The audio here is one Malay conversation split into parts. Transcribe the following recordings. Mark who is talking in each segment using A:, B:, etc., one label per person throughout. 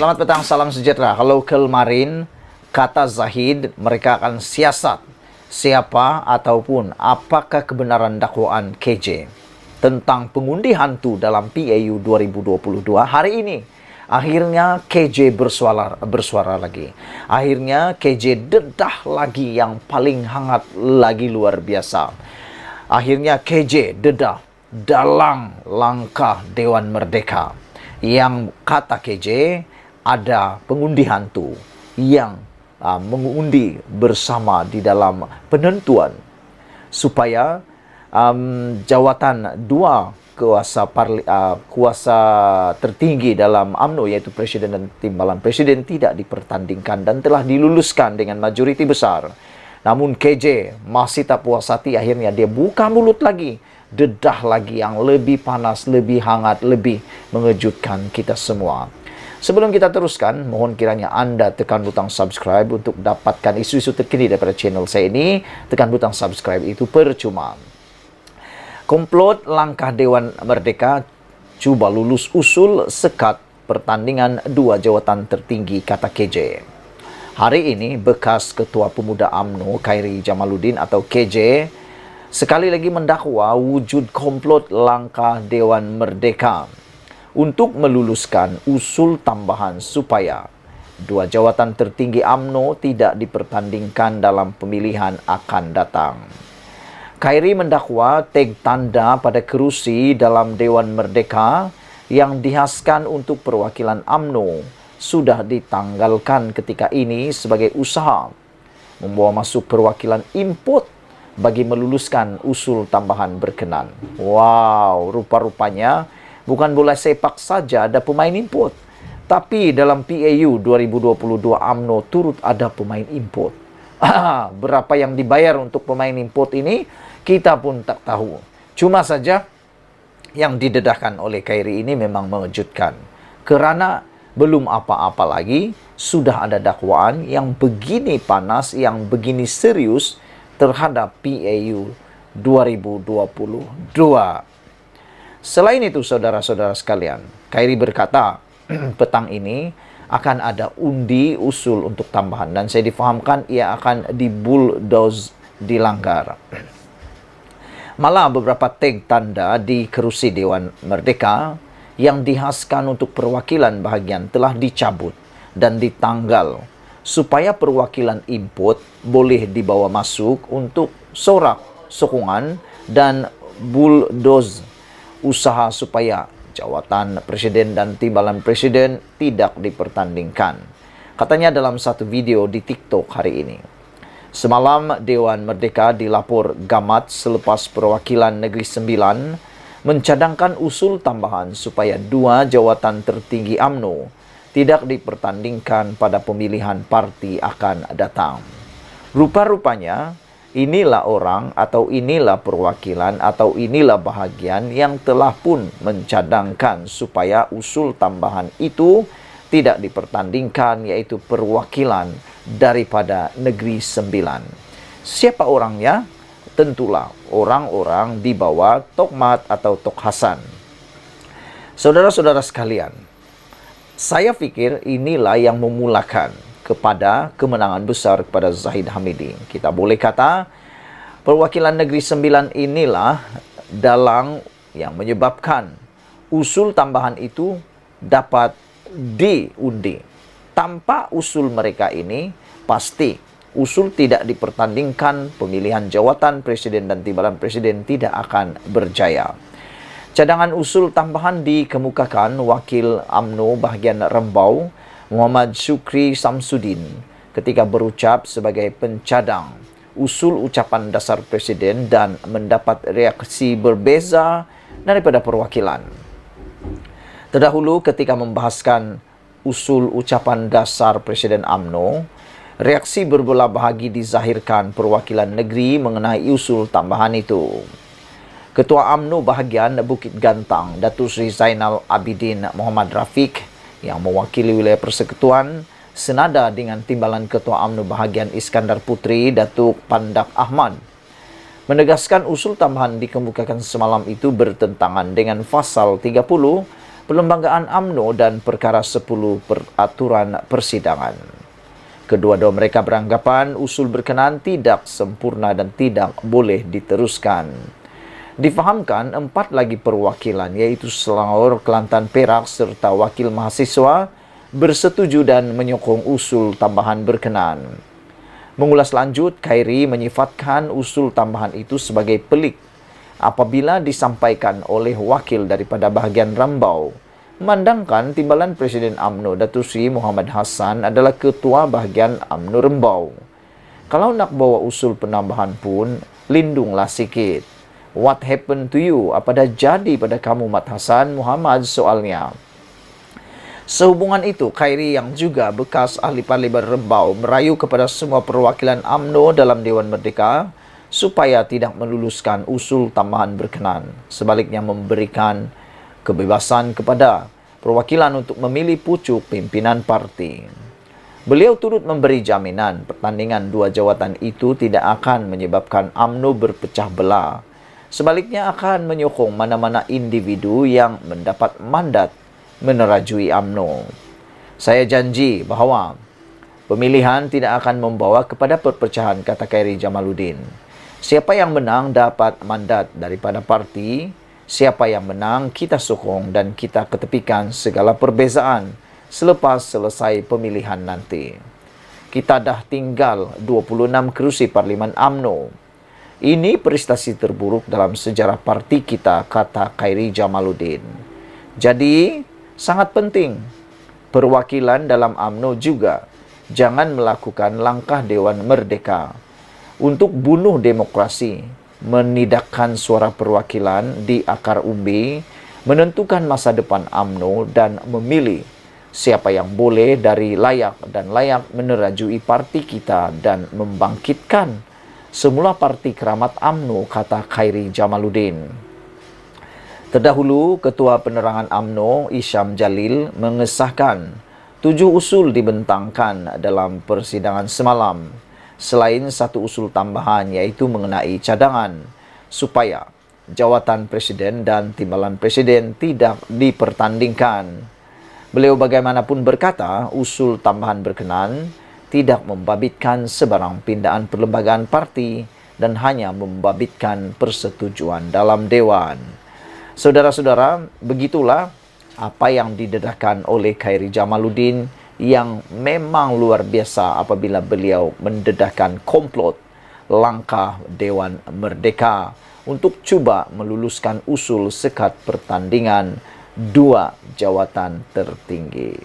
A: Selamat petang, salam sejahtera. Kalau kemarin kata Zahid, mereka akan siasat siapa ataupun apakah kebenaran dakwaan KJ tentang pengundi hantu dalam PAU 2022. Hari ini akhirnya KJ bersuara lagi. Akhirnya KJ dedah lagi yang paling hangat lagi, luar biasa. Akhirnya KJ dedah dalam langkah Dewan Merdeka, yang kata KJ ada pengundi hantu yang mengundi bersama di dalam penentuan supaya jawatan dua kuasa tertinggi dalam UMNO, yaitu Presiden dan Timbalan Presiden, tidak dipertandingkan dan telah diluluskan dengan majoriti besar. Namun KJ masih tak puas hati, akhirnya dia buka mulut lagi, dedah lagi yang lebih panas, lebih hangat, lebih mengejutkan kita semua. Sebelum kita teruskan, mohon kiranya Anda tekan butang subscribe untuk dapatkan isu-isu terkini daripada channel saya ini. Tekan butang subscribe itu percuma. Komplot langkah Dewan Merdeka cuba lulus usul sekat pertandingan dua jawatan tertinggi, kata KJ. Hari ini bekas Ketua Pemuda UMNO Khairi Jamaluddin atau KJ sekali lagi mendakwa wujud komplot langkah Dewan Merdeka untuk meluluskan usul tambahan supaya dua jawatan tertinggi UMNO tidak dipertandingkan dalam pemilihan akan datang. Khairi mendakwa tag tanda pada kerusi dalam Dewan Merdeka yang dihaskan untuk perwakilan UMNO sudah ditanggalkan ketika ini sebagai usaha membawa masuk perwakilan import bagi meluluskan usul tambahan berkenan. Wow, rupa-rupanya bukan bola sepak saja ada pemain import, tapi dalam PAU 2022 UMNO turut ada pemain import. Berapa yang dibayar untuk pemain import ini kita pun tak tahu. Cuma saja yang didedahkan oleh Khairi ini memang mengejutkan, kerana belum apa-apa lagi sudah ada dakwaan yang begini panas, yang begini serius terhadap PAU 2022. Selain itu, saudara-saudara sekalian, Khairi berkata petang ini akan ada undi usul untuk tambahan, dan saya difahamkan ia akan dibulldoze, dilanggar. Malah beberapa tag tanda di kerusi Dewan Merdeka yang dihaskan untuk perwakilan bahagian telah dicabut dan ditanggal supaya perwakilan import boleh dibawa masuk untuk sorak sokongan dan bulldoze usaha supaya jawatan Presiden dan Timbalan Presiden tidak dipertandingkan. Katanya dalam satu video di TikTok hari ini. Semalam Dewan Merdeka dilapor gamat selepas perwakilan Negeri Sembilan mencadangkan usul tambahan supaya dua jawatan tertinggi UMNO tidak dipertandingkan pada pemilihan parti akan datang. Rupa-rupanya inilah orang atau inilah perwakilan atau inilah bahagian yang telah pun mencadangkan supaya usul tambahan itu tidak dipertandingkan, yaitu perwakilan daripada Negeri Sembilan. Siapa orangnya? Tentulah orang-orang di bawah Tok Mat atau Tok Hasan. Saudara-saudara sekalian, saya pikir inilah yang memulakan kepada kemenangan besar kepada Zahid Hamidi. Kita boleh kata perwakilan Negeri Sembilan inilah dalang yang menyebabkan usul tambahan itu dapat diundi. Tanpa usul mereka ini, pasti usul tidak dipertandingkan, pemilihan jawatan Presiden dan Timbalan Presiden tidak akan berjaya. Cadangan usul tambahan dikemukakan Wakil UMNO bahagian Rembau, Muhammad Syukri Samsudin, ketika berucap sebagai pencadang usul ucapan dasar Presiden dan mendapat reaksi berbeza daripada perwakilan. Terdahulu ketika membahaskan usul ucapan dasar Presiden UMNO, reaksi berbelah bahagi dizahirkan perwakilan negeri mengenai usul tambahan itu. Ketua UMNO bahagian Bukit Gantang, Datuk Seri Zainal Abidin Muhammad Rafiq, yang mewakili wilayah persekutuan, senada dengan Timbalan Ketua UMNO bahagian Iskandar Putri, Datuk Pandak Ahmad, menegaskan usul tambahan dikemukakan semalam itu bertentangan dengan pasal 30 Perlembagaan UMNO dan perkara 10 peraturan persidangan. Kedua-dua mereka beranggapan usul berkenaan tidak sempurna dan tidak boleh diteruskan. Difahamkan 4 lagi perwakilan yaitu Selangor, Kelantan, Perak serta wakil mahasiswa bersetuju dan menyokong usul tambahan berkenaan. Mengulas lanjut, Khairi menyifatkan usul tambahan itu sebagai pelik apabila disampaikan oleh wakil daripada bahagian Rambau, memandangkan timbalan Presiden UMNO Datuk Seri Muhammad Hassan adalah ketua bahagian UMNO Rembau. Kalau nak bawa usul penambahan pun, lindunglah sikit. What happened to you? Apa dah jadi pada kamu, Mat Hassan Muhammad? Soalnya. Sehubungan itu, Khairi yang juga bekas ahli Parlimen Rembau merayu kepada semua perwakilan UMNO dalam Dewan Merdeka supaya tidak meluluskan usul tambahan berkenaan. Sebaliknya memberikan kebebasan kepada perwakilan untuk memilih pucuk pimpinan parti. Beliau turut memberi jaminan pertandingan 2 jawatan itu tidak akan menyebabkan UMNO berpecah belah. Sebaliknya akan menyokong mana-mana individu yang mendapat mandat menerajui UMNO. Saya janji bahawa pemilihan tidak akan membawa kepada perpecahan, kata Khairi Jamaluddin. Siapa yang menang dapat mandat daripada parti, siapa yang menang kita sokong dan kita ketepikan segala perbezaan selepas selesai pemilihan nanti. Kita dah tinggal 26 kerusi Parlimen UMNO. Ini prestasi terburuk dalam sejarah parti kita, kata Khairi Jamaluddin. Jadi, sangat penting perwakilan dalam UMNO juga jangan melakukan langkah Dewan Merdeka untuk bunuh demokrasi, menidakkan suara perwakilan di akar umbi, menentukan masa depan UMNO dan memilih siapa yang boleh dari layak dan layak menerajui parti kita dan membangkitkan semula parti keramat UMNO, kata Khairi Jamaluddin. Terdahulu, Ketua Penerangan UMNO Isham Jalil mengesahkan 7 usul dibentangkan dalam persidangan semalam, selain 1 usul tambahan iaitu mengenai cadangan supaya jawatan Presiden dan timbalan Presiden tidak dipertandingkan. Beliau bagaimanapun berkata, usul tambahan berkenaan tidak membabitkan sebarang pindaan perlembagaan parti dan hanya membabitkan persetujuan dalam Dewan. Saudara-saudara, begitulah apa yang didedahkan oleh Khairi Jamaluddin yang memang luar biasa apabila beliau mendedahkan komplot langkah Dewan Merdeka untuk cuba meluluskan usul sekat pertandingan 2 jawatan tertinggi.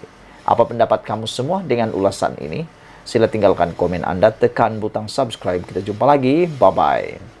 A: Apa pendapat kamu semua dengan ulasan ini? Sila tinggalkan komen Anda, tekan butang subscribe. Kita jumpa lagi. Bye-bye.